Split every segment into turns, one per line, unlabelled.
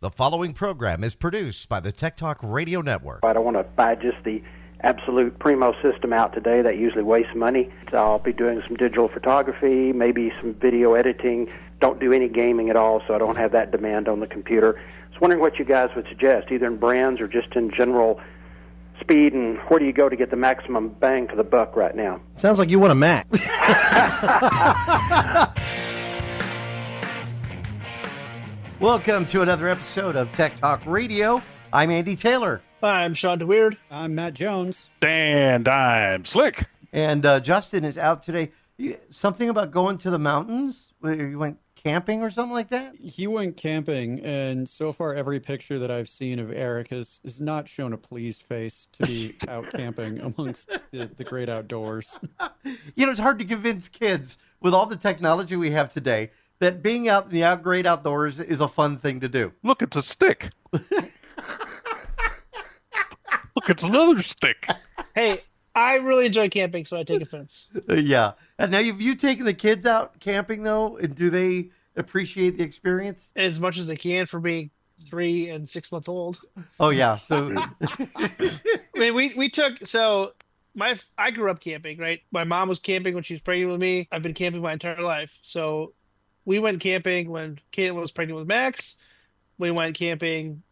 The following program is produced by the Tech Talk Radio Network.
I don't want to buy just the absolute primo system out today. That usually wastes money. So I'll be doing some digital photography, maybe some video editing. Don't do any gaming at all, so I don't have that demand on the computer. I was wondering what you guys would suggest, either in brands or just in general speed, and where do you go to get the maximum bang for the buck right now?
Sounds like you want a Mac.
Welcome to another episode of Tech Talk Radio. I'm Andy Taylor.
I'm Shawn DeWeerd.
I'm Matt Jones.
And I'm Slick.
And Justin is out today. Something about going to the mountains? You went camping or something like that?
He went camping, and so far every picture that I've seen of Eric has not shown a pleased face to be out camping amongst the great outdoors.
You know, it's hard to convince kids with all the technology we have today that being out in the great outdoors is a fun thing to do.
Look, it's a stick. Look, it's another stick.
Hey, I really enjoy camping, so I take offense.
Yeah. And now, have you taken the kids out camping, though? And do they appreciate the experience?
As much as they can for being 3 and 6 months old.
Oh, yeah. So,
I mean, we took, so I grew up camping, right? My mom was camping when she was pregnant with me. I've been camping my entire life. So we went camping when Caitlin was pregnant with Max. We went camping,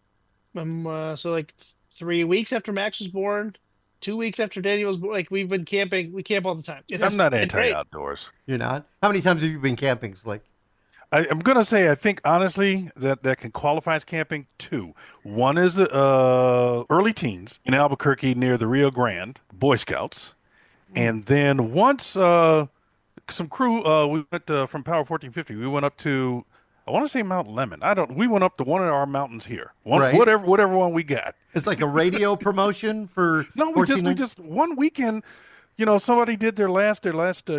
so like 3 weeks after Max was born. 2 weeks after Daniel was born. Like, we've been camping. We camp all the time.
I'm not anti-outdoors.
You're not? How many times have you been camping, Slick?
I'm going to say, I think, honestly, that can qualify as camping 2. One is early teens in Albuquerque near the Rio Grande, Boy Scouts. And then once some crew, we went from Power 1450. We went up to, I want to say Mount Lemon. We went up to one of our mountains here.
Right.
Whatever one we got.
It's like a radio promotion for
No, we just one weekend, somebody did their last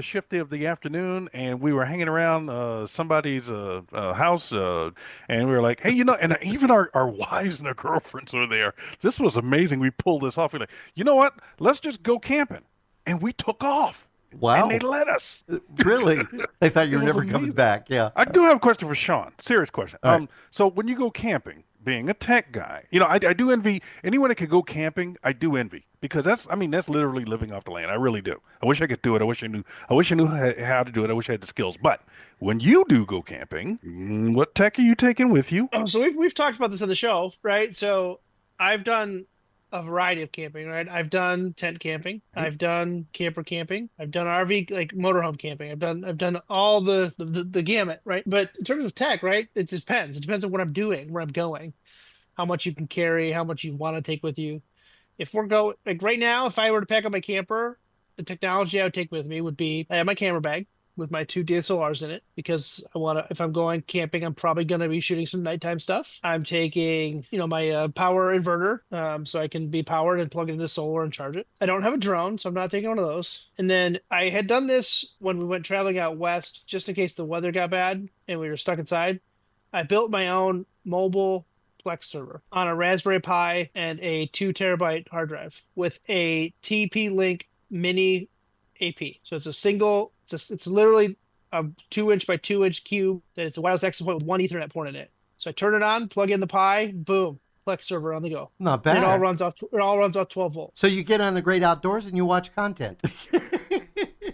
shift day of the afternoon, and we were hanging around somebody's house, and we were like, hey, and even our wives and our girlfriends were there. This was amazing. We pulled this off. We're like, you know what? Let's just go camping. And we took off.
Wow.
And they let us.
Really? They thought you were never coming back. Yeah.
I do have a question for Shawn. Serious question.
Right.
So when you go camping, being a tech guy, I do envy anyone that could go camping. I do envy, because that's literally living off the land. I really do. I wish I could do it. I wish I knew how to do it. I wish I had the skills. But when you do go camping, what tech are you taking with you?
So we've talked about this on the show, right? So I've done a variety of camping, right? I've done tent camping, I've done camper camping, I've done RV, like motorhome camping. I've done all the gamut, right? But in terms of tech, right, it depends. It depends on what I'm doing, where I'm going, how much you can carry, how much you want to take with you. If we're going, like right now, if I were to pack up my camper, the technology I would take with me would be, I have my camera bag with my 2 DSLRs in it, because if I'm going camping, I'm probably going to be shooting some nighttime stuff. I'm taking, my power inverter, so I can be powered and plug it into solar and charge it. I don't have a drone, so I'm not taking one of those. And then I had done this when we went traveling out west, just in case the weather got bad and we were stuck inside. I built my own mobile Plex server on a Raspberry Pi and a 2 terabyte hard drive with a TP-Link mini AP. So it's literally a 2-inch by 2-inch cube that is a wireless access point with 1 Ethernet port in it. So I turn it on, plug in the Pi, boom, Plex server on the go.
Not bad.
And it all runs off 12 volts.
So you get on the great outdoors and you watch content.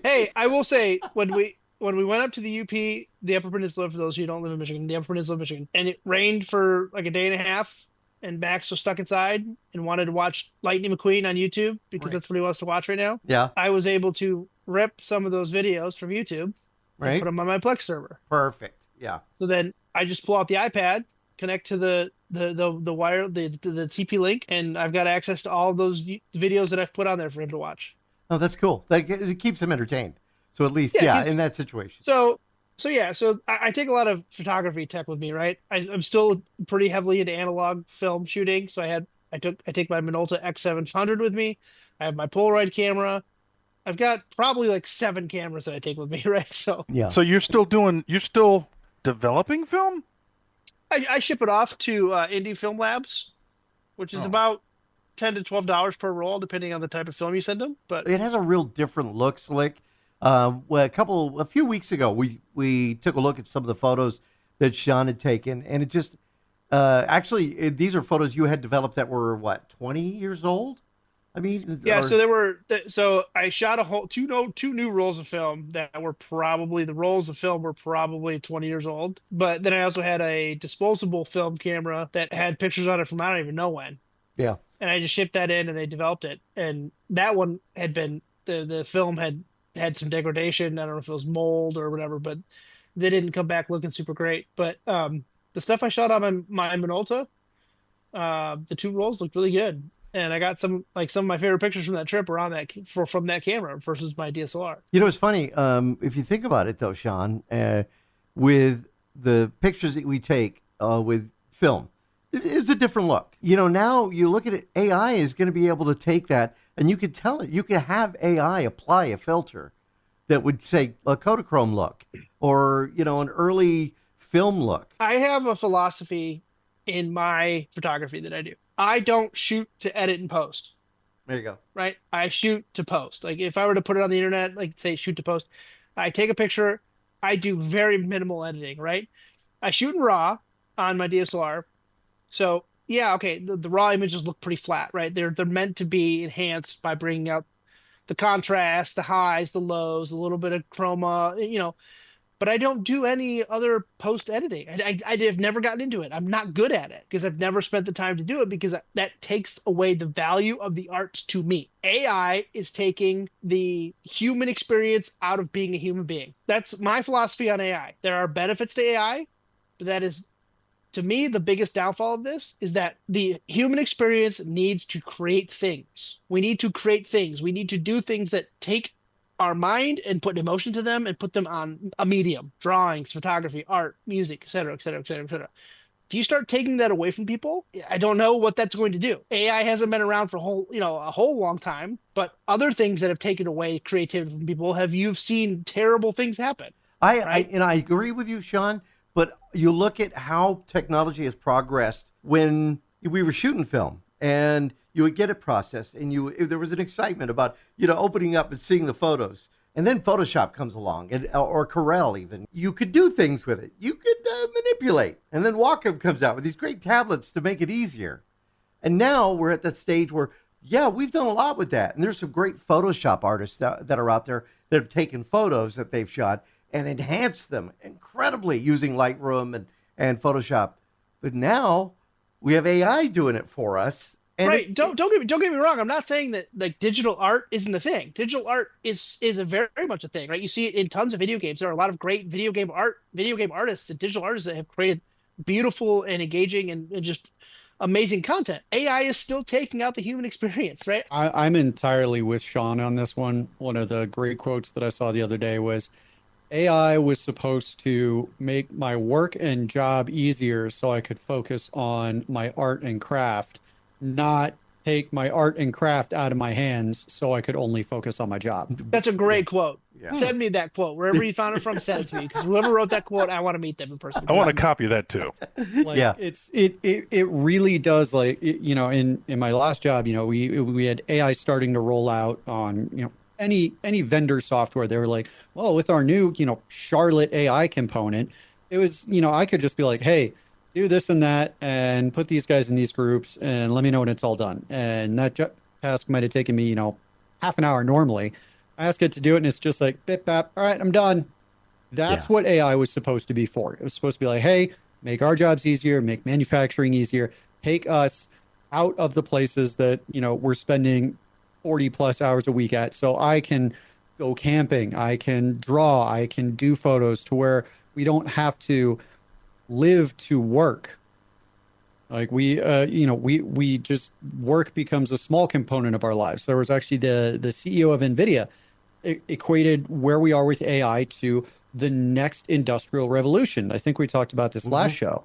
Hey, I will say, when we went up to the UP, the Upper Peninsula, for those of you who don't live in Michigan, the Upper Peninsula of Michigan, and it rained for like a day and a half, and Max was stuck inside and wanted to watch Lightning McQueen on YouTube, because that's what he wants to watch right now.
Yeah.
I was able to rip some of those videos from YouTube and put them on my Plex server.
Perfect. Yeah.
So then I just pull out the iPad, connect to the wire, the TP-Link, and I've got access to all those videos that I've put on there for him to watch.
Oh, that's cool. It keeps him entertained. So at least, in that situation.
So I take a lot of photography tech with me, right? I'm still pretty heavily into analog film shooting. So I take my Minolta X700 with me. I have my Polaroid camera. I've got probably like 7 cameras that I take with me, right? So
yeah.
So you're still developing film?
I ship it off to Indie Film Labs, which is about $10 to $12 per roll, depending on the type of film you send them. But
it has a real different look, Slick. A few weeks ago, we took a look at some of the photos that Shawn had taken, and it just Actually, these are photos you had developed that were, what, 20 years old? I mean,
Yeah,
or-
so there were so I shot a whole two new rolls of film that were probably the rolls of film were probably 20 years old. But then I also had a disposable film camera that had pictures on it from I don't even know when.
yeah.
And I just shipped that in and they developed it. And that one had been the film had some degradation. I don't know if it was mold or whatever, but they didn't come back looking super great. But the stuff I shot on my Minolta, the two rolls looked really good. And I got some of my favorite pictures from that trip were on that from that camera versus my DSLR.
You know, it's funny. If you think about it, though, Shawn, with the pictures that we take with film, it's a different look. You know, now you look at it, AI is going to be able to take that, and you could tell it. You could have AI apply a filter that would say a Kodachrome look, or you know, an early film look.
I have a philosophy in my photography that I do. I don't shoot to edit and post.
There you go.
Right? I shoot to post. Like if I were to put it on the internet, like say shoot to post, I take a picture, I do very minimal editing, right? I shoot in RAW on my DSLR. So yeah, okay, the raw images look pretty flat, right? They're meant to be enhanced by bringing out the contrast, the highs, the lows, a little bit of chroma, you know. But I don't do any other post editing. I have never gotten into it. I'm not good at it because I've never spent the time to do it because that takes away the value of the art to me. AI is taking the human experience out of being a human being. That's my philosophy on AI. There are benefits to AI, but that is, to me, the biggest downfall of this is that the human experience needs to create things. We need to create things. We need to do things that take our mind and put emotion to them and put them on a medium: drawings, photography, art, music, etc., etc., etc., etc. If you start taking that away from people, I don't know what that's going to do. AI hasn't been around for a whole long time, but other things that have taken away creativity from people you've seen terrible things happen.
I agree with you, Shawn, but you look at how technology has progressed. When we were shooting film and you would get it processed, and there was an excitement about, you know, opening up and seeing the photos. And then Photoshop comes along, or Corel even. You could do things with it. You could manipulate. And then Wacom comes out with these great tablets to make it easier. And now we're at that stage where, yeah, we've done a lot with that. And there's some great Photoshop artists that are out there that have taken photos that they've shot and enhanced them incredibly using Lightroom and Photoshop. But now we have AI doing it for us. And
right. Don't get me wrong. I'm not saying that like digital art isn't a thing. Digital art is a very much a thing, right? You see it in tons of video games. There are a lot of great video game artists and digital artists that have created beautiful and engaging and just amazing content. AI is still taking out the human experience, right?
I'm entirely with Shawn on this one. One of the great quotes that I saw the other day was, AI was supposed to make my work and job easier so I could focus on my art and craft, not take my art and craft out of my hands so I could only focus on my job.
That's a great quote.
Yeah.
Send me that quote. Wherever you found it from, send it to me. Because whoever wrote that quote, I want to meet them in person.
I want to copy that too.
Like,
Yeah.
It really does, like, you know, in my last job, you know, we had AI starting to roll out on, you know, any vendor software. They were like, well, with our new, you know, Charlotte AI component, it was, you know, I could just be like, hey, do this and that and put these guys in these groups and let me know when it's all done. And that task might have taken me, you know, half an hour normally. I ask it to do it and it's just like, bip, bap, all right, I'm done. That's what AI was supposed to be for. It was supposed to be like, hey, make our jobs easier, make manufacturing easier, take us out of the places that, you know, we're spending 40 plus hours a week at. So I can go camping, I can draw, I can do photos to where we don't have to live to work. Like we just, work becomes a small component of our lives. There was actually the CEO of NVIDIA equated where we are with AI to the next industrial revolution. I think we talked about this last show,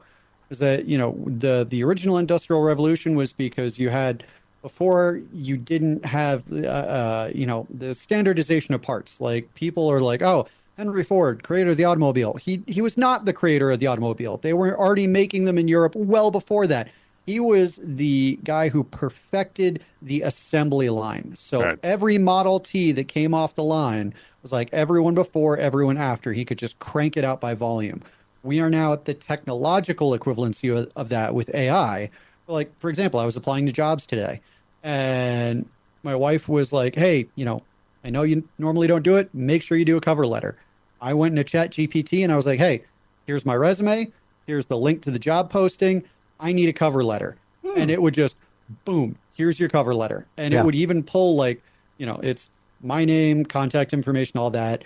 is that, you know, the original industrial revolution was because you had, before you didn't have, you know, the standardization of parts. Like people are like, oh, Henry Ford, creator of the automobile. He was not the creator of the automobile. They were already making them in Europe well before that. He was the guy who perfected the assembly line. So every Model T that came off the line was like everyone before, everyone after. He could just crank it out by volume. we are now at the technological equivalency of that with AI. Like, for example, I was applying to jobs today, and my wife was like, hey, I know you normally don't do it. Make sure you do a cover letter. I went into ChatGPT and I was like, hey, here's my resume. Here's the link to the job posting. I need a cover letter. And it would just, boom, here's your cover letter. And it would even pull like, it's my name, contact information, all that,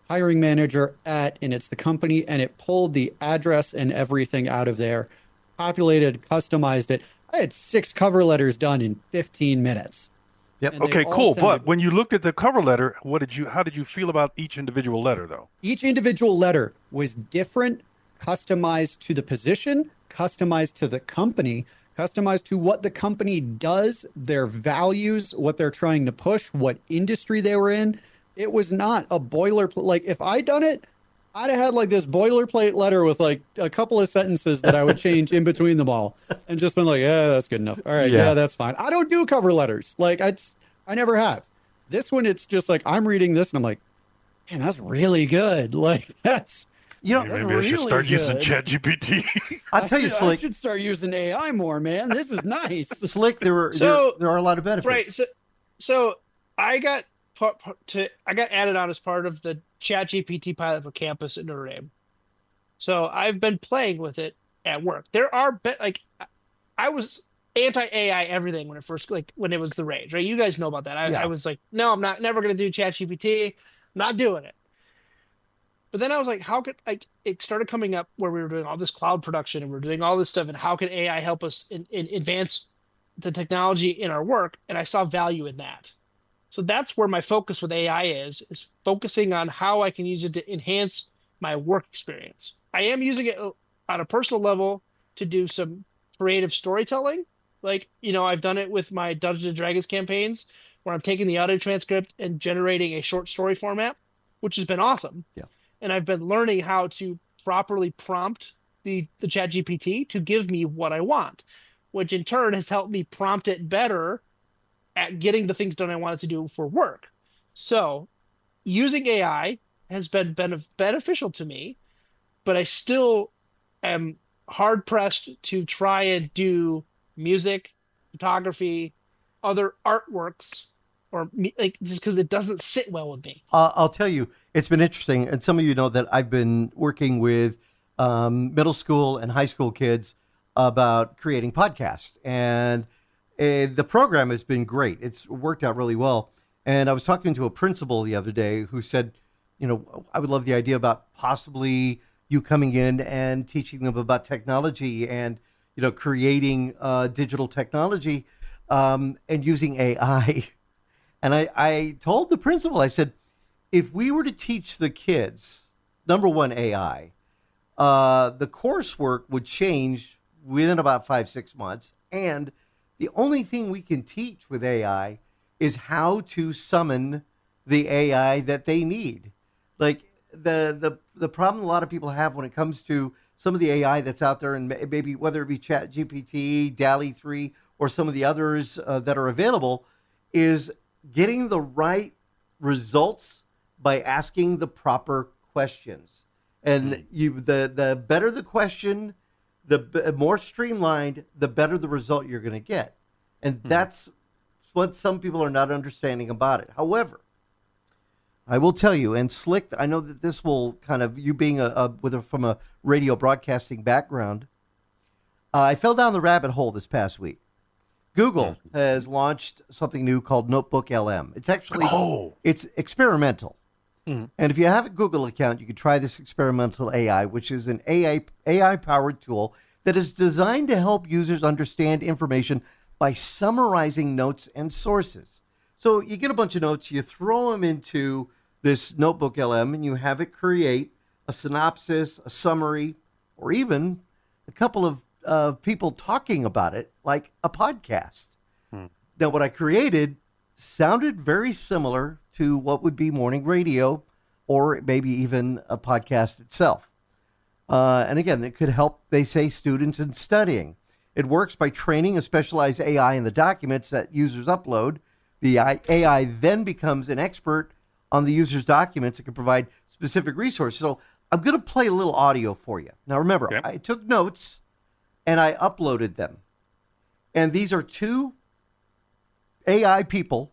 hiring manager at, and it's the company. And it pulled the address and everything out of there, populated, customized it. I had 6 cover letters done in 15 minutes.
Yep.
And they
Okay,
all
cool.
sounded-
But when you looked at the cover letter, how did you feel about each individual letter, though?
Each individual letter was different, customized to the position, customized to the company, customized to what the company does, their values, what they're trying to push, what industry they were in. It was not a boilerplate. Like, if I'd done it, I'd have had like this boilerplate letter with like a couple of sentences that I would change in between them all, and just been like, yeah, that's good enough. All right, yeah, that's fine. I don't do cover letters. Like, I never have. This one, it's just like, I'm reading this and I'm like, man, that's really good. Like, that's,
Maybe I should start using
good.
ChatGPT.
I'll tell you,
I
Slick.
should start using AI more, man. This is nice.
Slick, there are a lot of benefits.
Right. So I got added on as part of the ChatGPT pilot for campus at Notre Dame. So I've been playing with it at work. There are I was anti-AI everything when it was the rage, right? You guys know about that. I was like, no, I'm never going to do ChatGPT. I'm not doing it. But then I was like, how could it started coming up where we were doing all this cloud production and we're doing all this stuff, and how can AI help us in advance the technology in our work? And I saw value in that. So that's where my focus with AI is focusing on how I can use it to enhance my work experience. I am using it on a personal level to do some creative storytelling. Like, I've done it with my Dungeons and Dragons campaigns where I'm taking the audio transcript and generating a short story format, which has been awesome.
Yeah.
And I've been learning how to properly prompt the ChatGPT to give me what I want, which in turn has helped me prompt it better at getting the things done I wanted to do for work. So using AI has been beneficial to me, but I still am hard pressed to try and do music, photography, other artworks, or just because it doesn't sit well with me.
I'll tell you, it's been interesting. And some of you know that I've been working with middle school and high school kids about creating podcasts. And the program has been great. It's worked out really well. And I was talking to a principal the other day who said, I would love the idea about possibly you coming in and teaching them about technology and, creating digital technology and using AI. And I told the principal, I said, if we were to teach the kids, number one, AI, the coursework would change within about 5-6 months. And the only thing we can teach with AI is how to summon the AI that they need. Like the problem a lot of people have when it comes to some of the AI that's out there, and maybe whether it be ChatGPT, DALL-E 3, or some of the others that are available, is getting the right results by asking the proper questions. And the better the question, the more streamlined, the better the result you're going to get. And that's what some people are not understanding about it. However, I will tell you, and Slick, I know that this will kind of, you being from a radio broadcasting background, I fell down the rabbit hole this past week. Google has launched something new called Notebook LM. It's actually, it's experimental. And if you have a Google account, you can try this experimental AI, which is an AI-powered tool that is designed to help users understand information by summarizing notes and sources. So you get a bunch of notes, you throw them into this Notebook LM, and you have it create a synopsis, a summary, or even a couple of people talking about it, like a podcast. Now, what I created sounded very similar to what would be morning radio, or maybe even a podcast itself. And again, it could help, they say, students in studying. It works by training a specialized AI in the documents that users upload. The AI then becomes an expert on the user's documents and can provide specific resources. So I'm going to play a little audio for you. Now, remember,
Okay.
I took notes and I uploaded them. And these are two AI people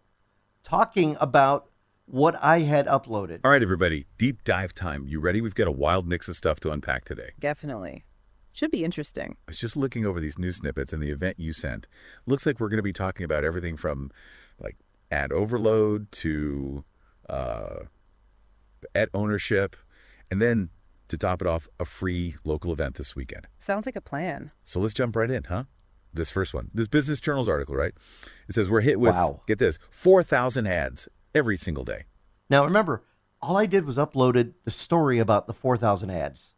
talking about what I had uploaded.
All right, everybody, deep dive time. You ready? We've got a wild mix of stuff to unpack today.
Definitely. Should be interesting.
I was just looking over these news snippets and the event you sent. Looks like we're going to be talking about everything from like ad overload to ad ownership, and then to top it off, a free local event this weekend.
Sounds like a plan.
So let's jump right in, huh? This first one, this Business Journal's article, right? It says we're hit with, get this, 4,000 ads every single day.
Now, remember, all I did was uploaded the story about the 4,000 ads.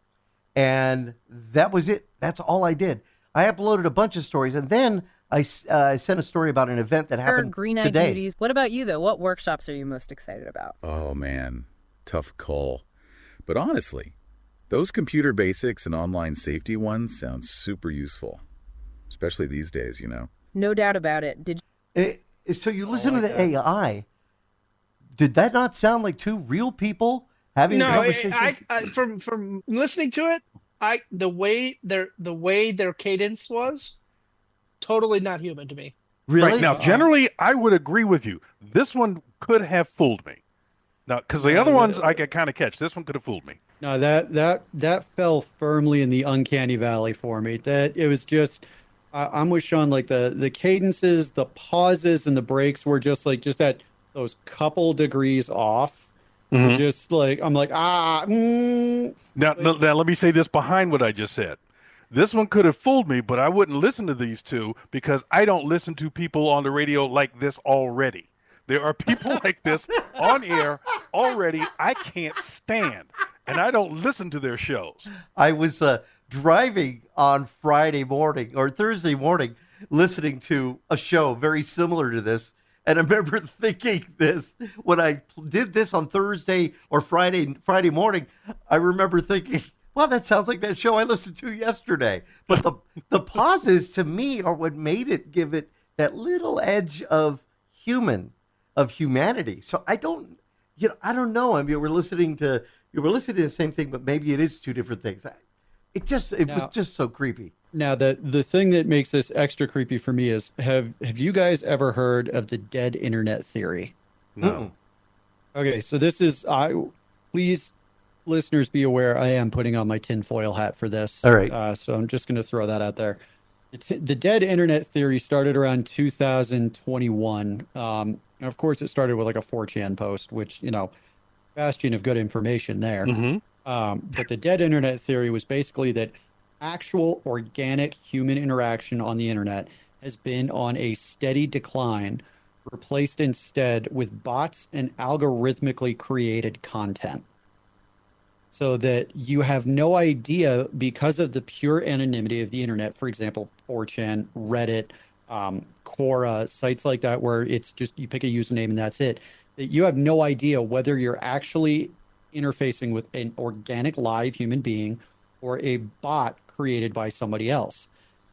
And that was it. That's all I did. I uploaded a bunch of stories, and then I sent a story about an event that happened
Green-eyed
today.
beauties. What about you, though? What workshops are you most excited about?
Oh, man, tough call. But honestly, those computer basics and online safety ones sound super useful, especially these days, you know?
No doubt about it.
So you listen to the AI. Did that not sound like two real people having a conversation?
I from listening to it, the way their cadence was totally not human to me.
Really?
Right. Now, generally, I would agree with you. This one could have fooled me. Now, because the other ones I could kind of catch. This one could have fooled me.
No, that fell firmly in the uncanny valley for me. That it was just, I'm with Shawn. Like the cadences, the pauses, and the breaks were just at those couple degrees off.
Mhm.
Just like I'm like
Now, let me say this behind what I just said. This one could have fooled me, but I wouldn't listen to these two because I don't listen to people on the radio like this already. There are people like this on air already I can't stand, and I don't listen to their shows.
I was driving on Friday morning or Thursday morning listening to a show very similar to this. And I remember thinking this when I did this on Thursday or Friday morning. I remember thinking, "Well, that sounds like that show I listened to yesterday." But the pauses to me are what made it give it that little edge of humanity. So I don't know. I mean, we're listening to the same thing, but maybe it is two different things. It was just so creepy.
Now, the thing that makes this extra creepy for me is, have you guys ever heard of the dead internet theory?
No.
Okay, so this is, please, listeners, be aware, I am putting on my tinfoil hat for this.
All right.
So I'm just going to throw that out there. The dead internet theory started around 2021. And of course, it started with like a 4chan post, which, bastion of good information there.
Mm-hmm.
But the dead internet theory was basically that actual organic human interaction on the internet has been on a steady decline, replaced instead with bots and algorithmically created content. So that you have no idea, because of the pure anonymity of the internet, for example, 4chan, Reddit, Quora, sites like that, where it's just you pick a username and that's it, that you have no idea whether you're actually interfacing with an organic live human being or a bot created by somebody else.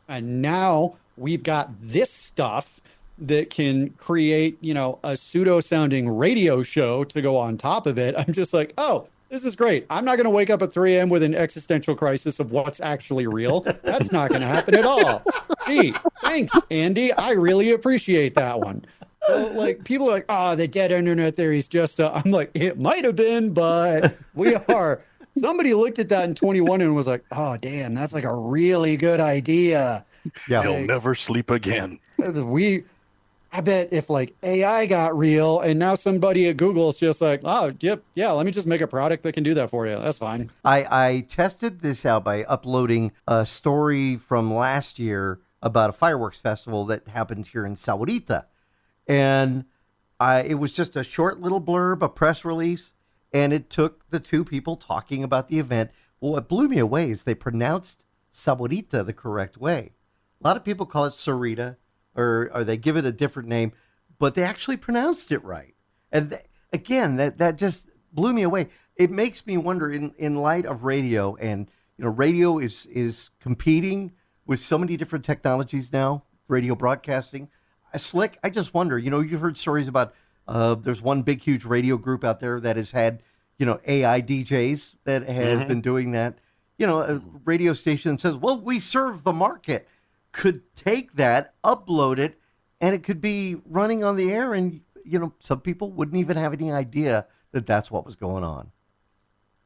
And now we've got this stuff that can create, a pseudo-sounding radio show to go on top of it. I'm just like, oh, this is great. I'm not going to wake up at 3 a.m. with an existential crisis of what's actually real. That's not going to happen at all. Gee, thanks, Andy. I really appreciate that one. So, like, people are like, oh, the dead internet theory is just I'm like, it might have been, but somebody looked at that in 21 and was like, oh, damn, that's like a really good idea.
Yeah.
You'll never sleep again.
I bet if like AI got real and now somebody at Google is just like, oh, yep, yeah, let me just make a product that can do that for you. That's fine.
I tested this out by uploading a story from last year about a fireworks festival that happened here in Saurita. And it was just a short little blurb, a press release, and it took the two people talking about the event. Well, what blew me away is they pronounced Saurita the correct way. A lot of people call it Sarita, or they give it a different name, but they actually pronounced it right. And again, that just blew me away. It makes me wonder, in light of radio, and radio is competing with so many different technologies now, radio broadcasting. Slick, I just wonder, you've heard stories about there's one big, huge radio group out there that has had, AI DJs that has been doing that. A radio station that says, well, we serve the market, could take that, upload it, and it could be running on the air. And, some people wouldn't even have any idea that that's what was going on.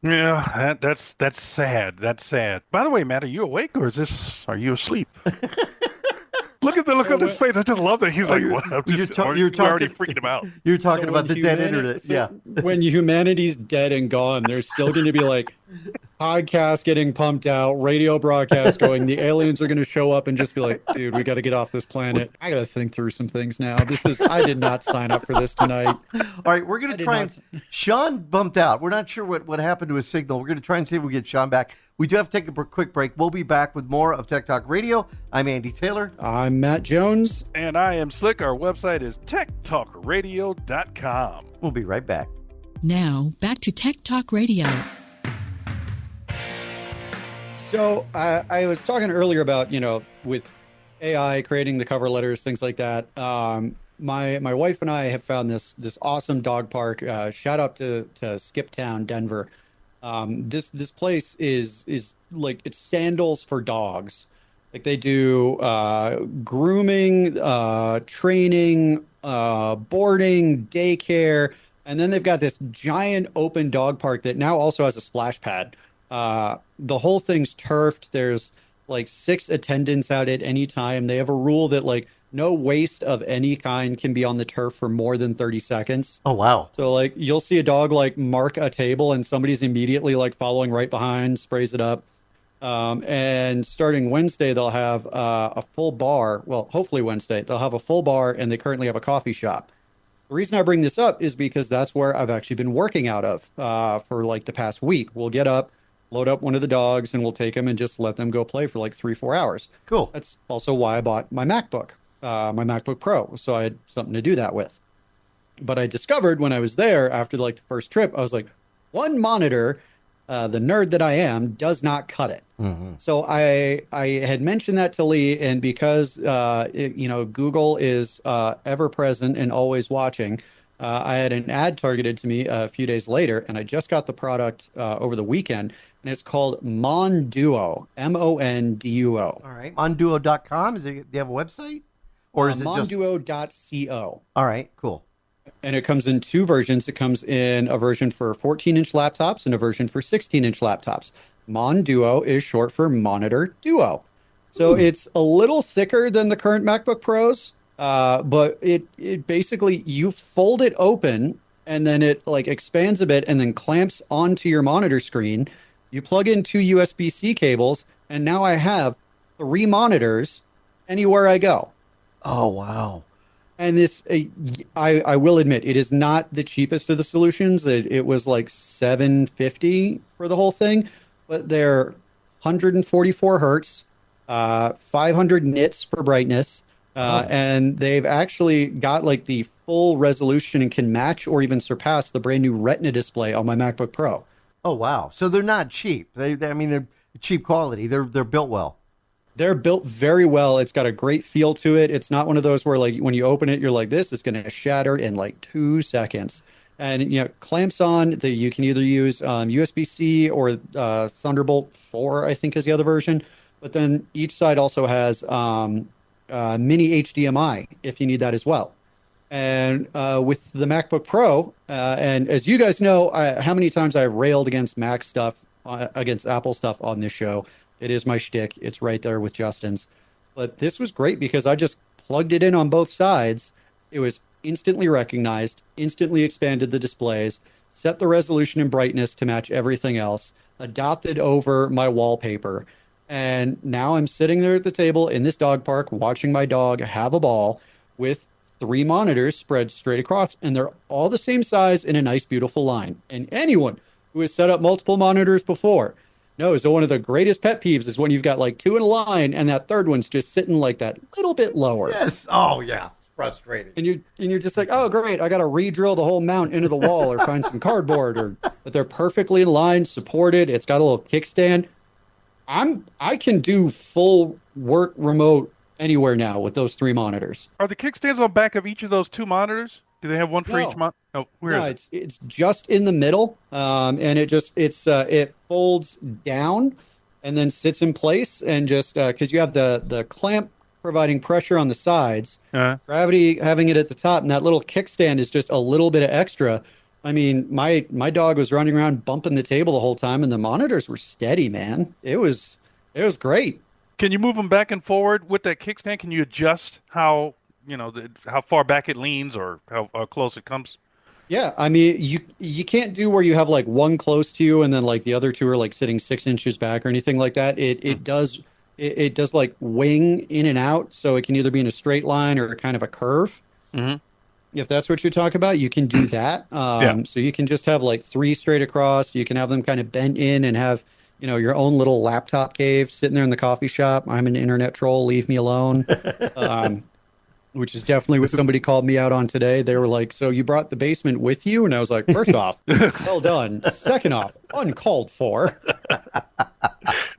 Yeah, that's sad. That's sad. By the way, Matt, are you awake or are you asleep? Look at the look on his face. I just love that. He's like, what? You're already freaking him out.
You're talking about the dead internet. Yeah.
When humanity's dead and gone, there's still going to be like podcasts getting pumped out, radio broadcasts going. The aliens are going to show up and just be like, dude, we got to get off this planet. I got to think through some things now. I did not sign up for this tonight.
All right, we're going to try Shawn bumped out. We're not sure what happened to his signal. We're going to try and see if we get Shawn back. We do have to take a quick break. We'll be back with more of Tech Talk Radio. I'm Andy Taylor.
I'm Matt Jones.
And I am Slick. Our website is techtalkradio.com.
We'll be right back.
Now, back to Tech Talk Radio.
So I was talking earlier about, with AI creating the cover letters, things like that. My wife and I have found this awesome dog park. Shout out to Skip Town, Denver. This place is like, it's sandals for dogs. Like they do grooming, training, boarding, daycare, and then they've got this giant open dog park that now also has a splash pad. The whole thing's turfed. There's like 6 attendants out at any time. They have a rule that like no waste of any kind can be on the turf for more than 30 seconds.
Oh, wow.
So like you'll see a dog like mark a table and somebody's immediately like following right behind, sprays it up. And starting Wednesday, they'll have a full bar. Well, hopefully Wednesday, they'll have a full bar, and they currently have a coffee shop. The reason I bring this up is because that's where I've actually been working out of for like the past week. We'll get up, load up one of the dogs, and we'll take them and just let them go play for like 3-4 hours.
Cool.
That's also why I bought my MacBook Pro. So I had something to do that with. But I discovered when I was there after like the first trip, I was like, one monitor, the nerd that I am, does not cut it. Mm-hmm. So I had mentioned that to Lee, and because Google is ever present and always watching, I had an ad targeted to me a few days later, and I just got the product over the weekend, and it's called Monduo, Monduo.
All right, Monduo.com. Do you have a website, or is it
Monduo.co?
All right, cool.
And it comes in 2 versions. It comes in a version for 14-inch laptops and a version for 16-inch laptops. Monduo is short for Monitor Duo. So it's a little thicker than the current MacBook Pros, but it basically, you fold it open and then it like expands a bit and then clamps onto your monitor screen. You plug in 2 USB-C cables, and now I have 3 monitors anywhere I go.
Oh, wow.
And this, I will admit, it is not the cheapest of the solutions. It was like $750 for the whole thing, but they're 144 hertz, 500 nits for brightness, and they've actually got like the full resolution and can match or even surpass the brand new Retina display on my MacBook Pro.
Oh, wow. So they're not cheap. They're cheap quality. They're built well.
They're built very well. It's got a great feel to it. It's not one of those where like when you open it, you're like, this is going to shatter in like 2 seconds. And clamps on. You can either use USB-C or Thunderbolt 4, I think is the other version. But then each side also has mini HDMI if you need that as well. And with the MacBook Pro, and as you guys know, how many times I've railed against Mac stuff, against Apple stuff on this show. It is my shtick. It's right there with Justin's. But this was great because I just plugged it in on both sides. It was instantly recognized, instantly expanded the displays, set the resolution and brightness to match everything else, adopted over my wallpaper. And now I'm sitting there at the table in this dog park watching my dog have a ball with 3 monitors spread straight across. And they're all the same size in a nice, beautiful line. And anyone who has set up multiple monitors before knows that one of the greatest pet peeves is when you've got like 2 in a line and that third one's just sitting like that little bit lower.
Yes. Oh, yeah. It's frustrating.
And you're just like, oh, great. I got to re-drill the whole mount into the wall or find some cardboard. But they're perfectly in line, supported. It's got a little kickstand. I can do full work remote anywhere now with those 3 monitors.
Are the kickstands on back of each of those 2 monitors? Do they have one for each month? Oh, where
No,
is it?
it's just in the middle, and it folds down and then sits in place, and just because you have the clamp providing pressure on the sides, gravity having it at the top, and that little kickstand is just a little bit of extra. I mean, my dog was running around bumping the table the whole time, and the monitors were steady, man. It was great.
Can you move them back and forward with that kickstand? Can you adjust how how far back it leans or how close it comes?
Yeah, I mean, you can't do where you have like one close to you and then like the other two are like sitting 6 inches back or anything like that. It does like wing in and out, so it can either be in a straight line or kind of a curve.
Mm-hmm.
If that's what you're talking about, you can do that. So you can just have like 3 straight across. You can have them kind of bent in and have, your own little laptop cave sitting there in the coffee shop. I'm an internet troll. Leave me alone. Which is definitely what somebody called me out on today. They were like, so you brought the basement with you? And I was like, first off, well done. Second off, uncalled for.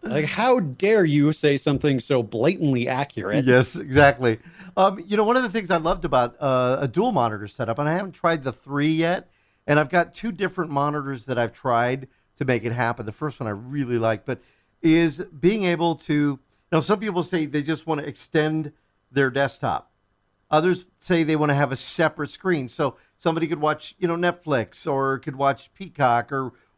Like, how dare you say something so blatantly accurate?
Yes, exactly. One of the things I loved about a dual monitor setup, and I haven't tried the 3 yet, and I've got 2 different monitors that I've tried to make it happen. The first one I really like, but is being able to, some people say they just want to extend their desktop. Others say they want to have a separate screen. So somebody could watch, Netflix or could watch Peacock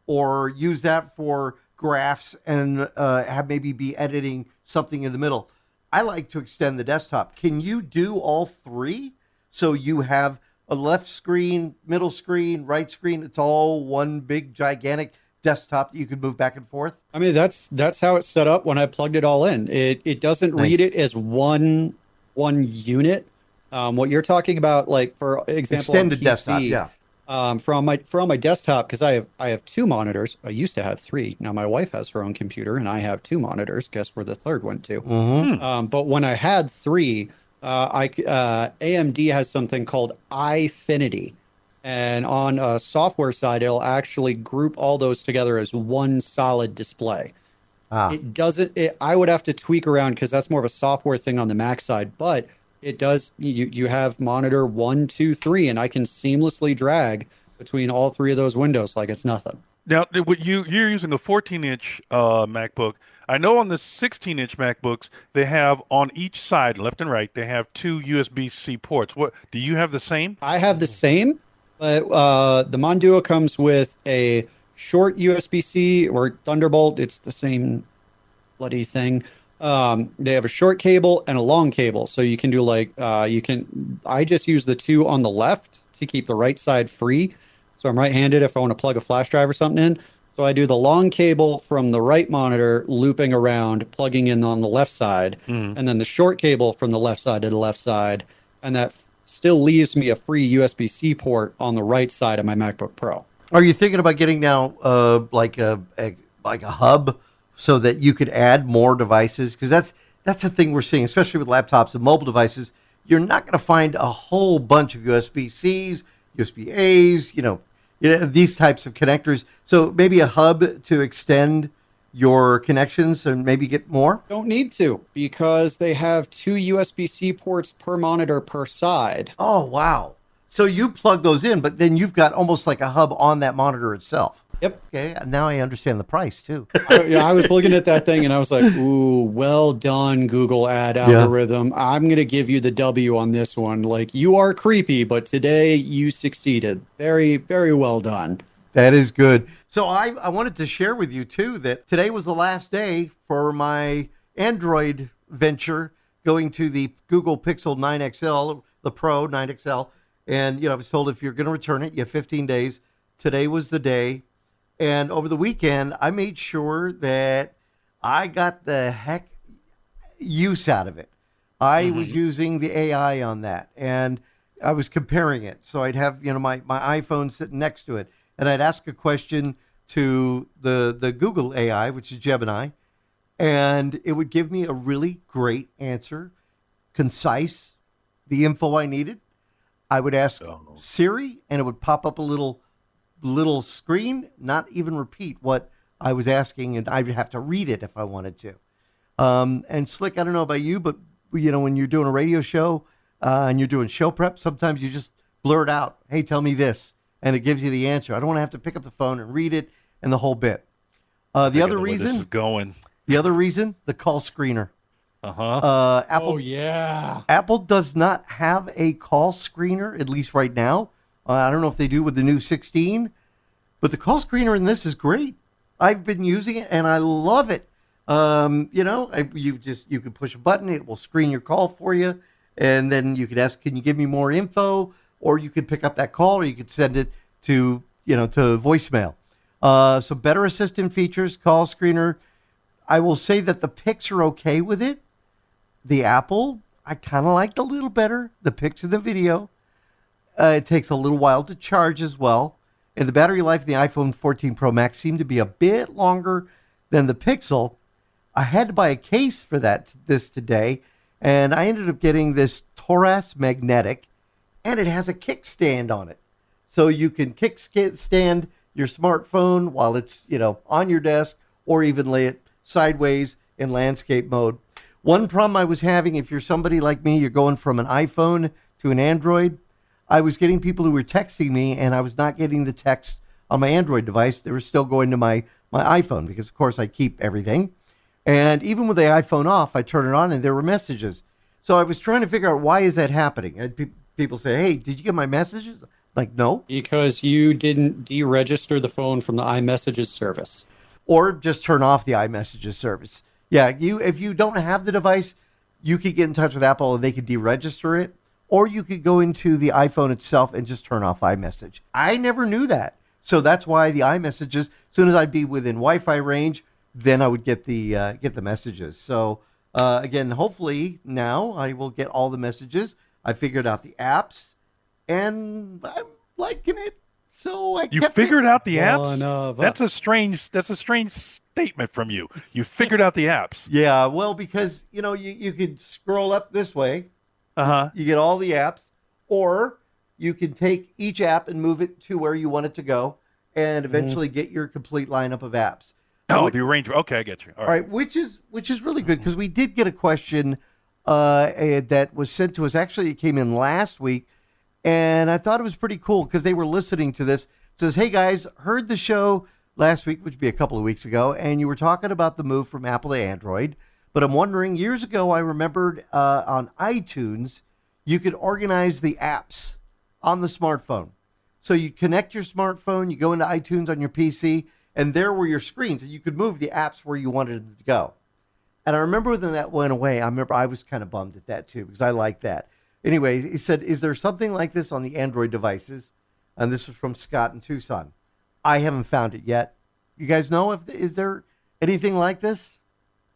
or use that for graphs and have maybe be editing something in the middle. I like to extend the desktop. Can you do all 3? So you have a left screen, middle screen, right screen. It's all one big gigantic desktop that you could move back and forth.
I mean, that's how it's set up when I plugged it all in. It doesn't read it as one unit. What you're talking about, like for example,
extended
on PC,
desktop, yeah.
From my desktop, because I have 2 monitors. I used to have 3. Now my wife has her own computer, and I have 2 monitors. Guess where the third went to?
Mm-hmm.
But when I had 3, AMD has something called iFinity, and on a software side, it'll actually group all those together as one solid display. It doesn't. I would have to tweak around because that's more of a software thing on the Mac side, but it does. You have monitor 1, 2, 3, and I can seamlessly drag between all 3 of those windows like it's nothing.
Now, you're using a 14-inch MacBook. I know on the 16-inch MacBooks, they have on each side, left and right, they have 2 USB-C ports. What do you have the same?
I have the same, but the Monduo comes with a short USB-C or Thunderbolt. It's the same bloody thing. They have a short cable and a long cable, so you can do I just use the 2 on the left to keep the right side free. So I'm right-handed if I want to plug a flash drive or something in. So I do the long cable from the right monitor looping around, plugging in on the left side, and then the short cable from the left side to the left side, and that still leaves me a free USB-C port on the right side of my MacBook Pro.
Are you thinking about getting now like a hub so that you could add more devices? Because that's the thing we're seeing, especially with laptops and mobile devices. You're not going to find a whole bunch of USB-Cs, USB-As, these types of connectors. So maybe a hub to extend your connections and maybe get more?
Don't need to, because they have 2 USB-C ports per monitor per side.
Oh, wow. So you plug those in, but then you've got almost like a hub on that monitor itself.
Yep.
Okay, now I understand the price, too.
I was looking at that thing, and I was like, ooh, well done, Google ad algorithm. Yeah. I'm going to give you the W on this one. Like, you are creepy, but today you succeeded. Very, very well done.
That is good. So I wanted to share with you, too, that today was the last day for my Android venture going to the Google Pixel 9 XL, the Pro 9 XL. And, I was told if you're going to return it, you have 15 days. Today was the day. And over the weekend, I made sure that I got the heck use out of it. I was using the AI on that, and I was comparing it. So I'd have, my iPhone sitting next to it, and I'd ask a question to the Google AI, which is Gemini, and it would give me a really great answer, concise, the info I needed. I would ask Siri, and it would pop up a little screen, not even repeat what I was asking, and I'd have to read it if I wanted to. And Slick, I don't know about you, but when you're doing a radio show and you're doing show prep, sometimes you just blurt out, hey, tell me this, and it gives you the answer. I don't want to have to pick up the phone and read it and the whole bit. The other reason,
this is going.
The call screener. Apple, Apple does not have a call screener, at least right now. I don't know if they do with the new 16, but the call screener in this is great. I've been using it and I love it. You can push a button, it will screen your call for you, and then you could ask, can you give me more info? Or you could pick up that call, or you could send it to voicemail. So better assistant features, call screener. I will say that the pics are okay with it. The Apple, I kind of liked a little better. The pics in the video. It takes a little while to charge as well. And the battery life of the iPhone 14 Pro Max seemed to be a bit longer than the Pixel. I had to buy a case for this today, and I ended up getting this Taurus magnetic, and it has a kickstand on it. So you can kickstand your smartphone while it's, on your desk, or even lay it sideways in landscape mode. One problem I was having, if you're somebody like me, you're going from an iPhone to an Android, I was getting people who were texting me, and I was not getting the text on my Android device. They were still going to my iPhone, because, of course, I keep everything. And even with the iPhone off, I turn it on, and there were messages. So I was trying to figure out, why is that happening? And people say, hey, did you get my messages? Like, no.
Because you didn't deregister the phone from the iMessages service.
Or just turn off the iMessages service. Yeah, if you don't have the device, you could get in touch with Apple and they could deregister it. Or you could go into the iPhone itself and just turn off iMessage. I never knew that. So that's why the iMessages, as soon as I'd be within Wi-Fi range, then I would get the messages. So again, hopefully now I will get all the messages. I figured out the apps, and I'm liking it. So
you figured out the apps? That's a strange statement from you. You figured out the apps.
Yeah, well, because you could scroll up this way. You get all the apps, or you can take each app and move it to where you want it to go, and eventually get your complete lineup of apps.
Oh, the arrangement. Okay, I get you.
All right, which is really good, because we did get a question that was sent to us. Actually, it came in last week, and I thought it was pretty cool because they were listening to this. It says, hey guys, heard the show last week, which would be a couple of weeks ago, and you were talking about the move from Apple to Android. But I'm wondering, years ago, I remembered on iTunes, you could organize the apps on the smartphone. So you connect your smartphone, you go into iTunes on your PC, and there were your screens, and you could move the apps where you wanted them to go. And I remember when that went away, I was kind of bummed at that too, because I like that. Anyway, he said, is there something like this on the Android devices? And this was from Scott in Tucson. I haven't found it yet. You guys know, is there anything like this?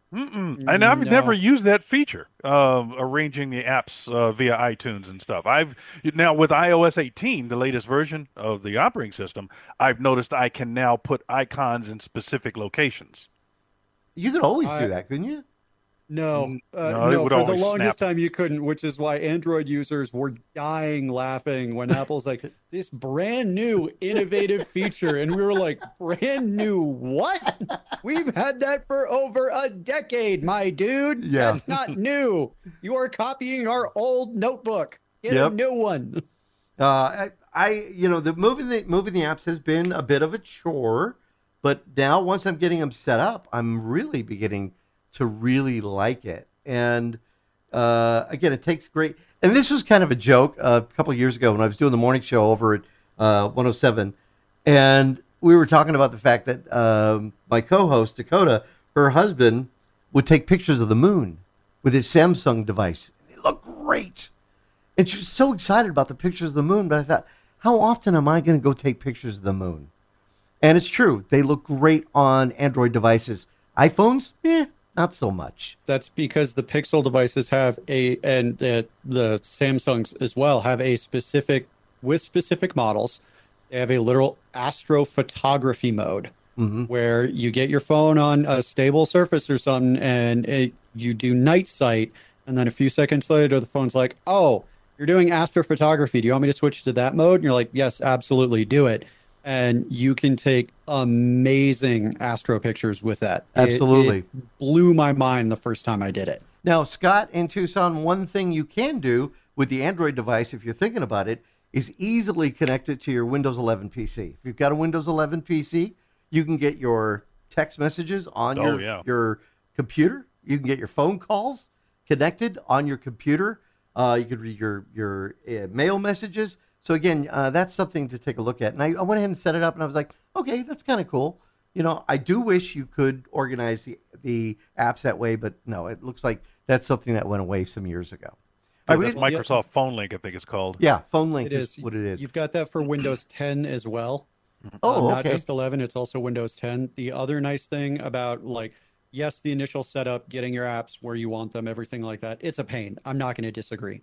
And I've never used that feature, arranging the apps via iTunes and stuff. Now with iOS 18, the latest version of the operating system, I've noticed I can now put icons in specific locations.
You could always do that, couldn't you?
No,
for
the longest time you couldn't, which is why Android users were dying laughing when Apple's like, this brand new innovative feature. And we were like, brand new what? We've had that for over a decade, my dude.
Yeah.
That's not new. You are copying our old notebook. Get a new one.
The moving the apps has been a bit of a chore, but now once I'm getting them set up, I'm really beginning to really like it. And again, it takes great. And this was kind of a joke a couple of years ago when I was doing the morning show over at 107, and we were talking about the fact that my co-host Dakota, her husband, would take pictures of the moon with his Samsung device. They look great, and she was so excited about the pictures of the moon. But I thought, how often am I going to go take pictures of the moon? And it's true, they look great on Android devices. iPhones, not so much.
That's because the Pixel devices have and the Samsungs as well have with specific models, they have a literal astrophotography mode where you get your phone on a stable surface or something and you do night sight. And then a few seconds later, the phone's like, oh, you're doing astrophotography. Do you want me to switch to that mode? And you're like, yes, absolutely, do it. And you can take amazing astro pictures with that.
Absolutely.
It blew my mind the first time I did it.
Now, Scott in Tucson, one thing you can do with the Android device, if you're thinking about it, is easily connected to your Windows 11 PC. If you've got a Windows 11 PC, you can get your text messages on your computer. You can get your phone calls connected on your computer. You could read your mail messages. So again, that's something to take a look at. And I went ahead and set it up, and I was like, okay, that's kind of cool. I do wish you could organize the apps that way, but no, it looks like that's something that went away some years ago.
That's Microsoft Phone Link, I think it's called.
Yeah, Phone Link
It is
what it is.
You've got that for Windows 10 as well.
Oh,
Not
okay.
just 11, it's also Windows 10. The other nice thing about, yes, the initial setup, getting your apps where you want them, everything like that, it's a pain. I'm not going to disagree.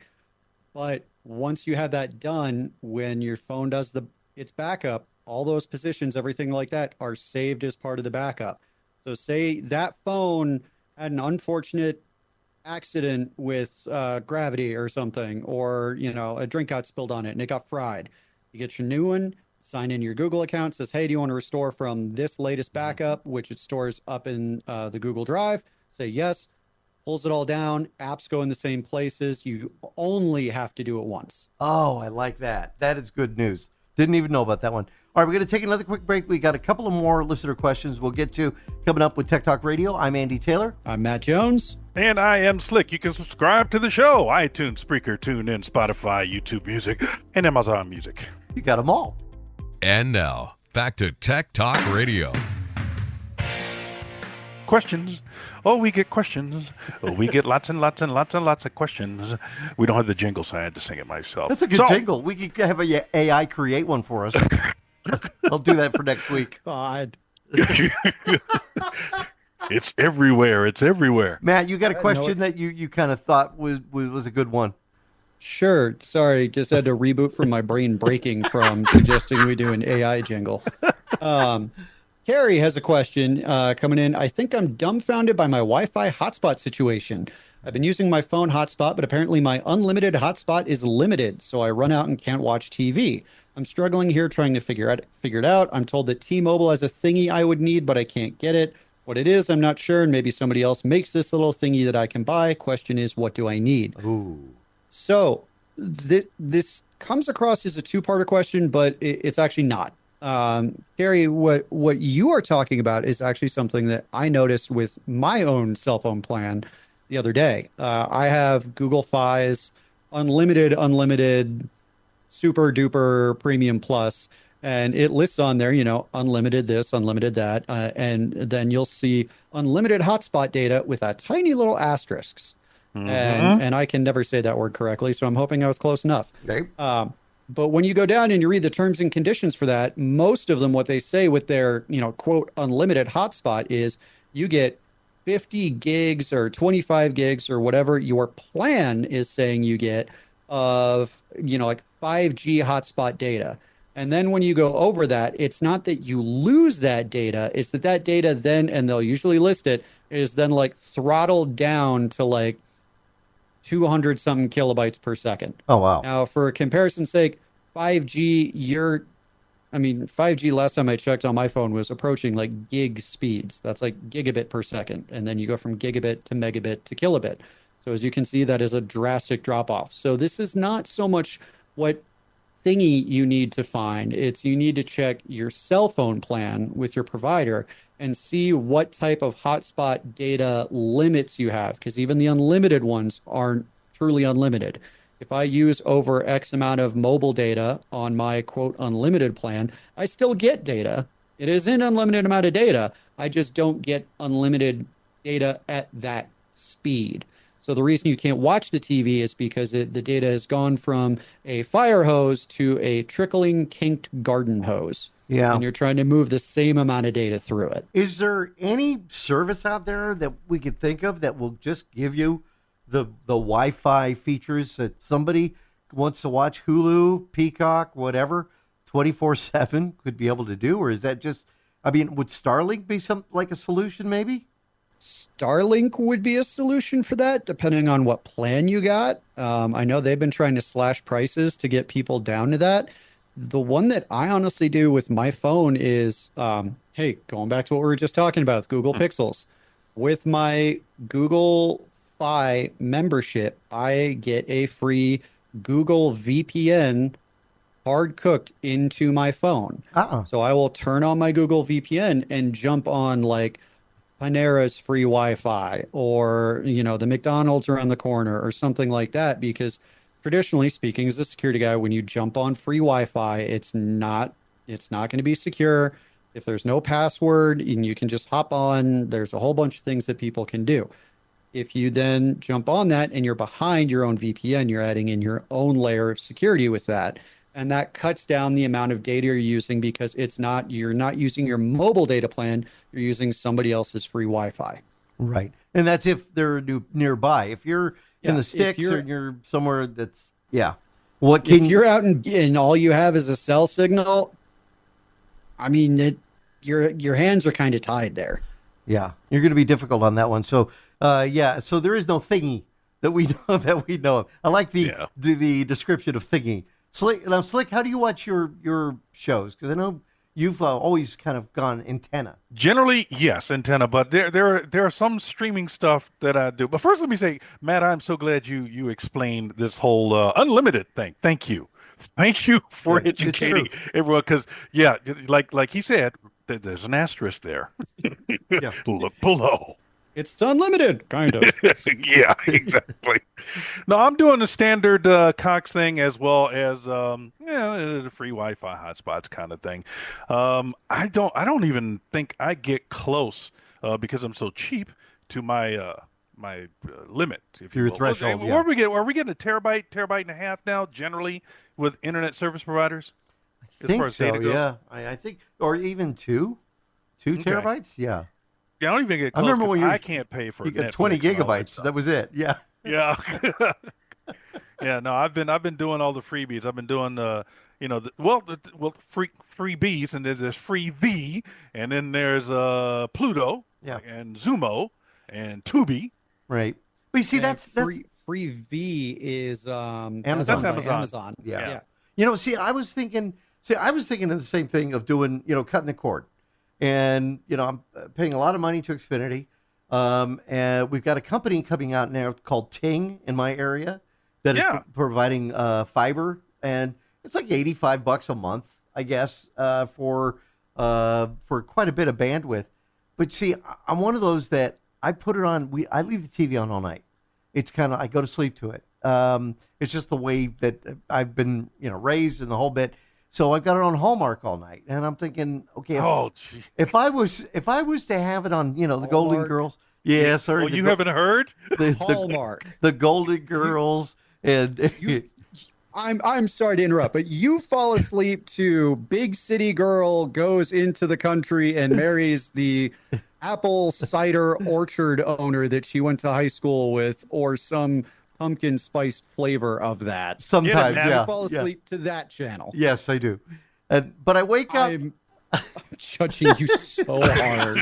But once you have that done, when your phone does its backup, all those positions, everything like that, are saved as part of the backup. So say that phone had an unfortunate accident with gravity or something, or a drink got spilled on it and it got fried. You get your new one, sign in your Google account, says, hey, do you want to restore from this latest backup, which it stores up in the Google Drive? Say yes, pulls it all down, apps go in the same places. You only have to do it once.
Oh, I like that. That is good news. Didn't even know about that one. All right, we're going to take another quick break. We got a couple of more listener questions we'll get to coming up with Tech Talk Radio. I'm Andy Taylor.
I'm Matt Jones.
And I am Slick. You can subscribe to the show. iTunes, Spreaker, TuneIn, Spotify, YouTube Music, and Amazon Music.
You got them all.
And now, back to Tech Talk Radio.
Questions. Oh, we get questions. Oh, we get lots and lots and lots and lots of questions. We don't have the jingle, so I had to sing it myself.
That's a good jingle. We could have a AI create one for us. I'll do that for next week.
God.
It's everywhere. It's everywhere.
Matt, you got a question that you kind of thought was a good one.
Sure. Sorry, just had to reboot from my brain breaking from suggesting we do an AI jingle. Carrie has a question coming in. I think I'm dumbfounded by my Wi-Fi hotspot situation. I've been using my phone hotspot, but apparently my unlimited hotspot is limited, so I run out and can't watch TV. I'm struggling here trying to figure it out. I'm told that T-Mobile has a thingy I would need, but I can't get it. What it is, I'm not sure, and maybe somebody else makes this little thingy that I can buy. Question is, what do I need?
Ooh.
So this comes across as a two-parter question, but it's actually not. Carrie, what you are talking about is actually something that I noticed with my own cell phone plan the other day. I have Google Fi's unlimited, super duper premium plus, and it lists on there, unlimited this, unlimited that, and then you'll see unlimited hotspot data with a tiny little asterisks.
Mm-hmm.
And I can never say that word correctly, so I'm hoping I was close enough.
Okay.
But when you go down and you read the terms and conditions for that, most of them, what they say with their, quote, unlimited hotspot is you get 50 gigs or 25 gigs or whatever your plan is saying you get of, 5G hotspot data. And then when you go over that, it's not that you lose that data, it's that data then, and they'll usually list it, is then throttled down to 200 something kilobytes per second.
Oh, wow.
Now, for comparison's sake, 5G, 5G last time I checked on my phone was approaching gig speeds. That's gigabit per second. And then you go from gigabit to megabit to kilobit. So as you can see, that is a drastic drop off. So this is not so much what thingy you need to find. It's you need to check your cell phone plan with your provider and see what type of hotspot data limits you have, because even the unlimited ones aren't truly unlimited. If I use over X amount of mobile data on my quote unlimited plan, I still get data. It is an unlimited amount of data. I just don't get unlimited data at that speed. So the reason you can't watch the TV is because the data has gone from a fire hose to a trickling kinked garden hose.
Yeah.
And you're trying to move the same amount of data through it.
Is there any service out there that we could think of that will just give you the Wi-Fi features that somebody wants to watch Hulu, Peacock, whatever, 24/7 could be able to do? Or is that just, would Starlink be a solution maybe?
Starlink would be a solution for that, depending on what plan you got. I know they've been trying to slash prices to get people down to that. The one that I honestly do with my phone is, hey, going back to what we were just talking about, Google Pixels. With my Google Fi membership, I get a free Google VPN hard cooked into my phone. So I will turn on my Google VPN and jump on like Panera's free Wi-Fi, or the McDonald's around the corner or something like that, because traditionally speaking, as a security guy, when you jump on free Wi-Fi, it's not going to be secure. If there's no password and you can just hop on, there's a whole bunch of things that people can do. If you then jump on that and you're behind your own VPN, you're adding in your own layer of security with that. And that cuts down the amount of data you're using, because you're not using your mobile data plan, you're using somebody else's free Wi-Fi.
Right. And that's if they're nearby. If you're in the sticks or you're somewhere that's, if
you're out and all you have is a cell signal, I mean, your hands are kind of tied there.
Yeah, you're going to be difficult on that one. So, so there is no thingy that we know of. I like the description of thingy. Slick, how do you watch your shows? Because I know you've always kind of gone antenna.
Generally, yes, antenna. But there are some streaming stuff that I do. But first, let me say, Matt, I'm so glad you explained this whole unlimited thing. Thank you for educating everyone. Because like he said, there's an asterisk there. Look below.
It's unlimited, kind of.
Yeah, exactly. No, I'm doing the standard Cox thing, as well as the free Wi-Fi hotspots kind of thing. I don't even think I get close because I'm so cheap to my my limit. If
your
you will.
threshold.
Are we getting a terabyte and a half now? Generally, with internet service providers.
I think so. Yeah, I think, or even two terabytes. Yeah.
Yeah, I don't even get close.
I remember when
I can't pay for.
You got 20 gigabytes. That was it. Yeah.
Yeah. Yeah. No, I've been doing all the freebies. I've been doing freebies, and there's free V, and then there's Pluto, and Zumo, and Tubi.
Right. But you see, that's
free V is
Amazon.
That's
Amazon.
Yeah. I was thinking of the same thing of doing, cutting the cord. And, I'm paying a lot of money to Xfinity. And we've got a company coming out now called Ting in my area that is providing fiber. And it's like $85 a month, I guess, for quite a bit of bandwidth. But see, I'm one of those that I put it on. I leave the TV on all night. It's I go to sleep to it. It's just the way that I've been, raised and the whole bit. So I got it on Hallmark all night, and I'm thinking, okay, if I was to have it on, the
Hallmark.
Golden Girls, sorry,
well, you haven't heard
Hallmark,
the Golden Girls, and
I'm sorry to interrupt, but you fall asleep to Big City Girl goes into the country and marries the apple cider orchard owner that she went to high school with, or some pumpkin spice flavor of that.
Sometimes,
I fall asleep to that channel.
Yes, I do. But I wake up.
I'm judging you so hard.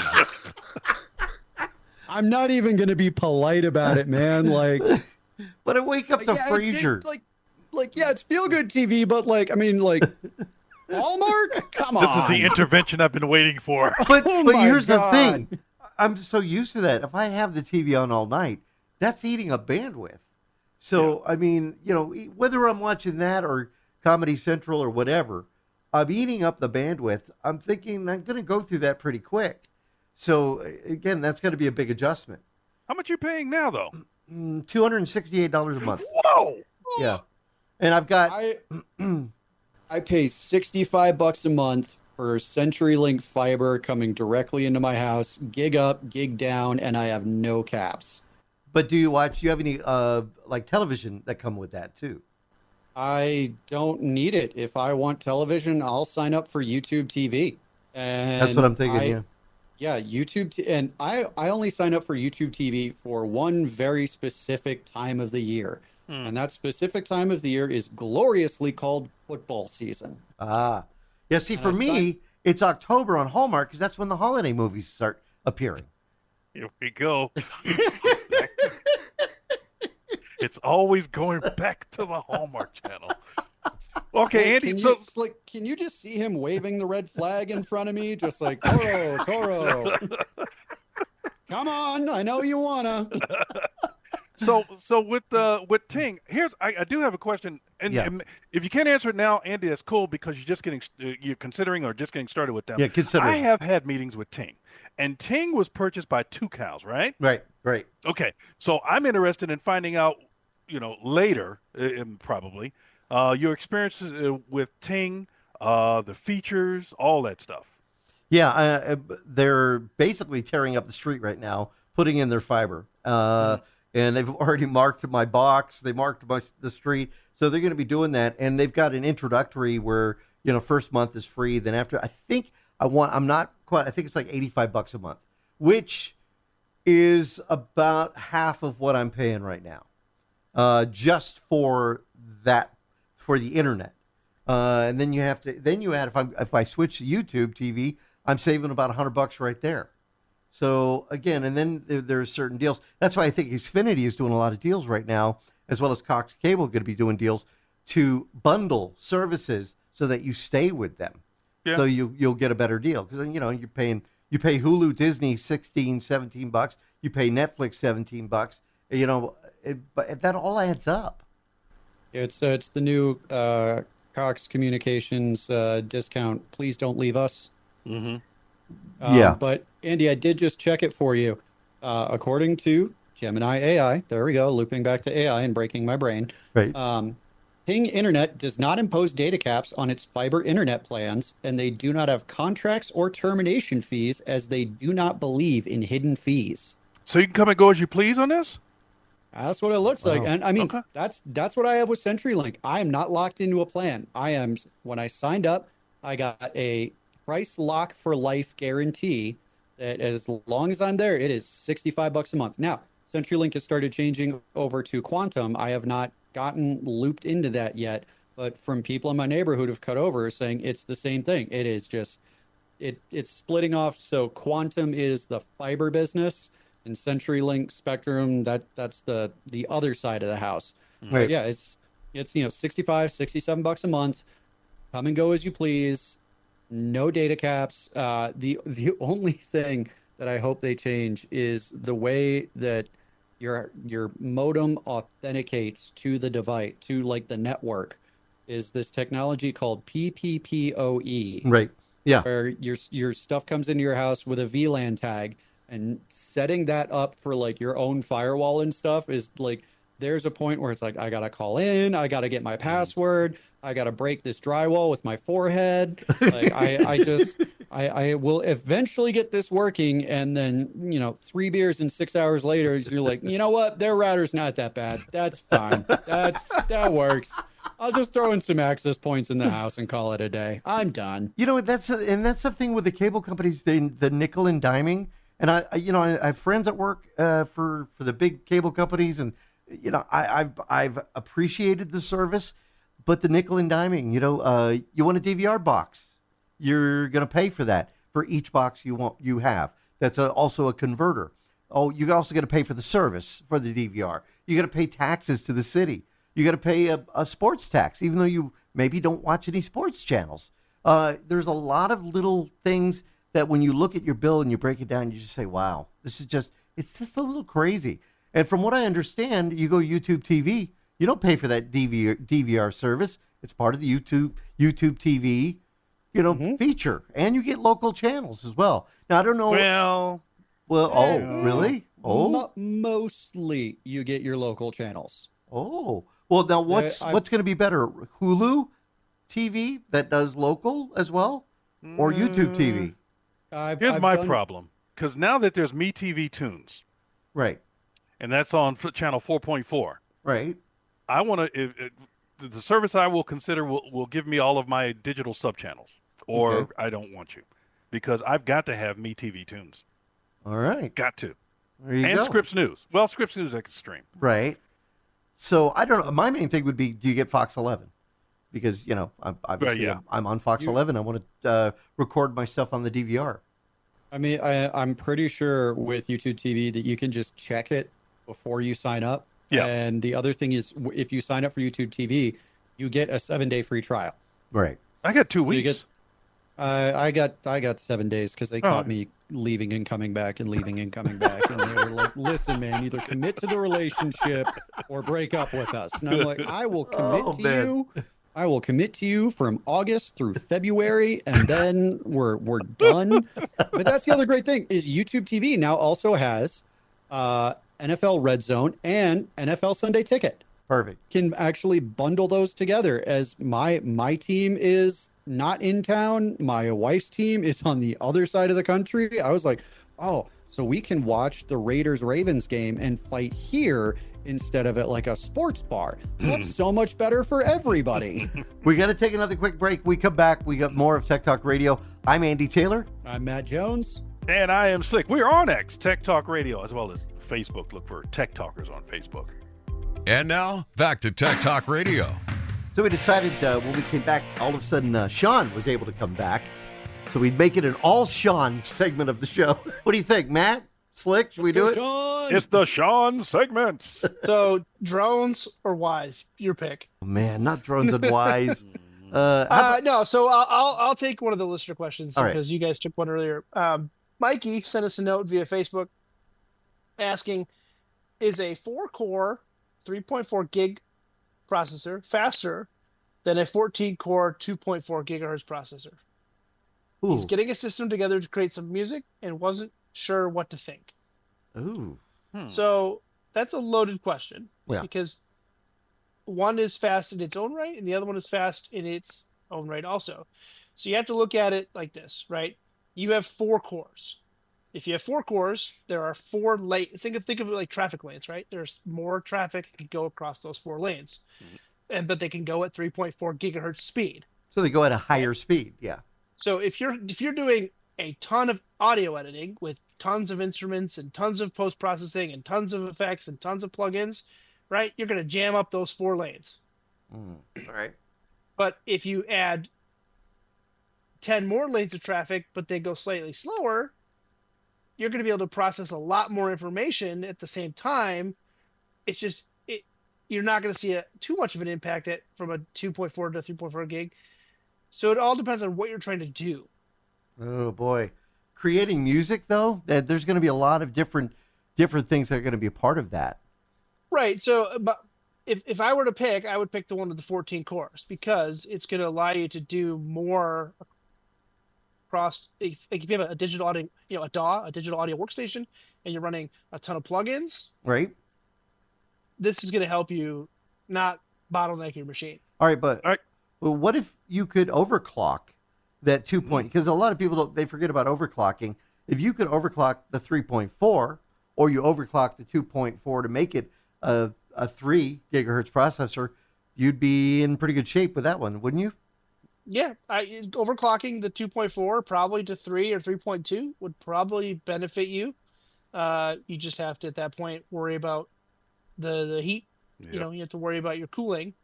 I'm not even going to be polite about it, man.
But I wake up to Frasier.
It's feel good TV, but Hallmark? Come on.
This is the intervention I've been waiting for.
But here's the thing. I'm so used to that. If I have the TV on all night, that's eating up bandwidth. So, I mean, whether I'm watching that or Comedy Central or whatever, I'm eating up the bandwidth. I'm thinking I'm going to go through that pretty quick. So, again, that's going to be a big adjustment.
How much are you paying now, though?
$268 a month.
Whoa!
Yeah. And I've got...
I pay $65 a month for CenturyLink fiber coming directly into my house, gig up, gig down, and I have no caps.
But do you have any television that come with that too?
I don't need it. If I want television, I'll sign up for YouTube TV. And
that's what I'm thinking.
YouTube. And I only sign up for YouTube TV for one very specific time of the year. And that specific time of the year is gloriously called football season.
Ah. Yeah, see, for me, it's October on Hallmark because that's when the holiday movies start appearing.
Here we go. It's always going back to the Hallmark Channel. Okay, Andy.
Can you just see him waving the red flag in front of me, just like Toro? Come on, I know you wanna.
So with Ting, I do have a question, and if you can't answer it now, Andy, that's cool because you're considering or just getting started with them.
Yeah, considering.
I have had meetings with Ting, and Ting was purchased by Tucows, right?
Right.
Okay, so I'm interested in finding out, later, probably, your experiences with Ting, the features, all that stuff.
Yeah, they're basically tearing up the street right now, putting in their fiber. And they've already marked my box. They marked the street. So they're going to be doing that. And they've got an introductory where, first month is free. Then after, I think it's like $85 a month, which is about half of what I'm paying right now, just for the internet. And then you add, if I switch to YouTube TV, I'm saving about $100 right there. So again, and then there's certain deals. That's why I think Xfinity is doing a lot of deals right now, as well as Cox Cable going to be doing deals to bundle services so that you stay with them. Yeah. So you'll get a better deal because you pay Hulu, Disney $16-17, you pay Netflix $17, but that all adds up.
It's the new Cox Communications discount. Please don't leave us.
Mm-hmm.
Yeah. But Andy, I did just check it for you. According to Gemini AI, there we go, looping back to AI and breaking my brain.
Right.
Ting Internet does not impose data caps on its fiber internet plans, and they do not have contracts or termination fees, as they do not believe in hidden fees.
So you can come and go as you please on this?
That's what it looks like. And I mean,
okay.
That's what I have with CenturyLink. I am not locked into a plan. When I signed up, I got a price lock for life guarantee that as long as I'm there, it is $65 a month. Now, CenturyLink has started changing over to Quantum. I have not gotten looped into that yet, but from people in my neighborhood who've cut over saying it's the same thing. It is just, it's splitting off. So Quantum is the fiber business, and CenturyLink Spectrum, that's the other side of the house.
Right.
But yeah, it's $67 a month. Come and go as you please. No data caps. The only thing that I hope they change is the way that your modem authenticates to the device, to like the network, is this technology called PPPoE.
Right. Yeah.
Where your stuff comes into your house with a VLAN tag, and setting that up for like your own firewall and stuff is like, there's a point where it's like, I got to call in, I got to get my password, I got to break this drywall with my forehead. Like I will eventually get this working. And then, 3 beers and 6 hours later, you're like, you know what? Their router's not that bad. That's fine. That works. I'll just throw in some access points in the house and call it a day. I'm done.
That's the thing with the cable companies, the nickel and diming. And I have friends at work for the big cable companies, and I've appreciated the service, but the nickel and diming, you want a DVR box, you're going to pay for that for each box you have. That's also a converter. Oh, you also got to pay for the service for the DVR. You got to pay taxes to the city. You got to pay a sports tax, even though you maybe don't watch any sports channels. There's a lot of little things that when you look at your bill and you break it down, you just say, wow, it's just a little crazy. And from what I understand, you go YouTube TV, you don't pay for that DVR service. It's part of the YouTube TV, feature. And you get local channels as well. Now, I don't know. Really? Oh,
mostly you get your local channels.
Oh, well, now what's going to be better? Hulu TV that does local as well, or YouTube TV?
Here's my problem, because now that there's MeTV Tunes,
right,
and that's on channel 4.4,
right,
I want to. The service I will consider will give me all of my digital subchannels, or okay. I don't want you, because I've got to have MeTV Tunes.
All right,
got to.
There you
and
go.
Scripps News. Well, Scripps News I can stream.
Right. So I don't know. My main thing would be, do you get Fox 11? Because I'm on Fox 11. I want to record my stuff on the DVR.
I mean, I'm pretty sure with YouTube TV that you can just check it before you sign up.
Yeah.
And the other thing is, if you sign up for YouTube TV, you get a 7-day free trial.
Right.
I got 2 weeks.
I got 7 days because they caught me leaving and coming back and leaving and coming back, and they were like, "Listen, man, either commit to the relationship or break up with us." And I'm like, "I will commit to you. I will commit to you from August through February, and then we're done." But that's the other great thing is YouTube TV now also has NFL Red Zone and NFL Sunday Ticket.
Perfect.
Can actually bundle those together as my team is not in town. My wife's team is on the other side of the country. I was like, oh, so we can watch the Raiders-Ravens game and fight here instead of at like a sports bar. That's so much better for everybody.
We got to take another quick break. We come back. We got more of Tech Talk Radio. I'm Andy Taylor.
I'm Matt Jones.
And I am Slick. We're on X, Tech Talk Radio, as well as Facebook. Look for Tech Talkers on Facebook.
And now, back to Tech Talk Radio.
So we decided when we came back, all of a sudden, Shawn was able to come back. So we'd make it an all Shawn segment of the show. What do you think, Matt? Slick, should we do it?
Shawn!
It's the Shawn segment.
So drones or Wise, your pick.
Oh, man, not drones and Wise.
No, so I'll take one of the listener questions
All right.
because you guys took one earlier. Mikey sent us a note via Facebook asking, is a 4-core 3.4 gig processor faster than a 14-core 2.4 gigahertz processor?
Ooh.
He's getting a system together to create some music and wasn't sure what to think.
Ooh.
So that's a loaded question
Yeah.
because one is fast in its own right and the other one is fast in its own right also. So you have to look at it like this, right? You have 4 cores. If you have 4 cores, there are 4 lanes. Think of it like traffic lanes, right? There's more traffic can go across those 4 lanes, but they can go at 3.4 gigahertz speed.
So they go at a higher speed, yeah.
So if you're doing a ton of audio editing with tons of instruments and tons of post processing and tons of effects and tons of plugins, right? You're going to jam up those 4 lanes.
All right.
But if you add 10 more lanes of traffic, but they go slightly slower, you're going to be able to process a lot more information at the same time. It's just you're not going to see too much of an impact from a 2.4 to 3.4 gig. So it all depends on what you're trying to do.
Oh boy, creating music though, there's going to be a lot of different things that are going to be a part of that.
Right. So, but if I were to pick, I would pick the one with the 14 cores because it's going to allow you to do more across. Like if you have a digital audio, a DAW, a digital audio workstation, and you're running a ton of plugins,
Right.
this is going to help you not bottleneck your machine.
All right, but well, what if you could overclock that 2 point? Because a lot of people they forget about overclocking. If you could overclock the 3.4 or you overclock the 2.4 to make it a 3 gigahertz processor, you'd be in pretty good shape with that one, wouldn't you?
Yeah, overclocking the 2.4 probably to 3 or 3.2 would probably benefit you. You just have to at that point worry about the heat.
Yep.
You have to worry about your cooling.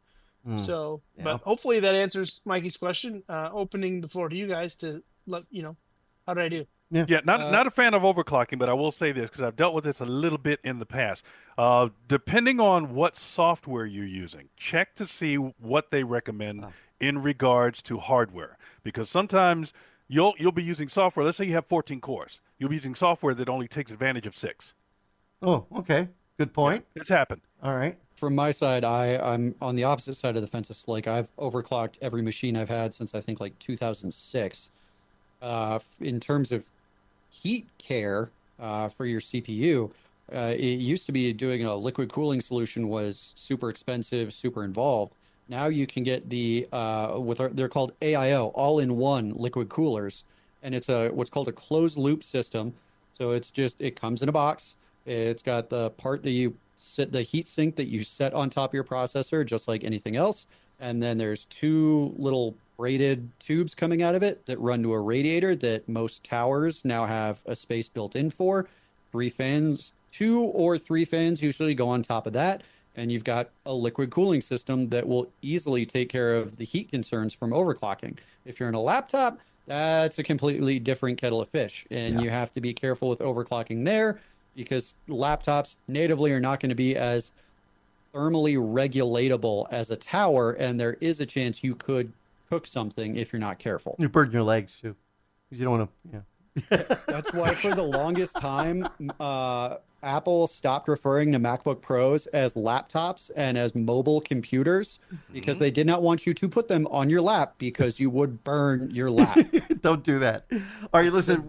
So,
Yeah.
but hopefully that answers Mikey's question. Opening the floor to you guys to let how did I do?
Yeah, not a fan of overclocking, but I will say this because I've dealt with this a little bit in the past. Depending on what software you're using, check to see what they recommend in regards to hardware. Because sometimes you'll be using software. Let's say you have 14 cores. You'll be using software that only takes advantage of 6.
Oh, okay. Good point.
Yeah, it's happened.
All right.
From my side, I'm on the opposite side of the fence. It's like I've overclocked every machine I've had since I think like 2006. In terms of heat care for your CPU, it used to be doing a liquid cooling solution was super expensive, super involved. Now you can get they're called AIO, all-in-one liquid coolers, and it's what's called a closed loop system. So it comes in a box. It's got the part that you set the heat sink that you set on top of your processor, just like anything else. And then there's 2 little braided tubes coming out of it that run to a radiator that most towers now have a space built in for. 3 fans, 2 or 3 fans usually go on top of that. And you've got a liquid cooling system that will easily take care of the heat concerns from overclocking. If you're in a laptop, that's a completely different kettle of fish. And you have to be careful with overclocking there because laptops natively are not going to be as thermally regulatable as a tower. And there is a chance you could overcook something if you're not careful.
You burn your legs too. 'Cause you don't want to.
That's why for the longest time, Apple stopped referring to MacBook Pros as laptops and as mobile computers because they did not want you to put them on your lap because you would burn your lap.
Don't do that. All right, listen,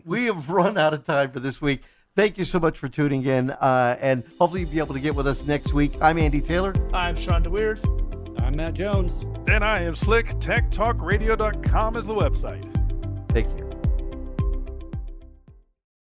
we have run out of time for this week. Thank you so much for tuning in, and hopefully you'll be able to get with us next week. I'm Andy Taylor.
I'm Shawn DeWeerd.
I'm Matt Jones.
And I am Slick. TechtalkRadio.com is the website.
Take care.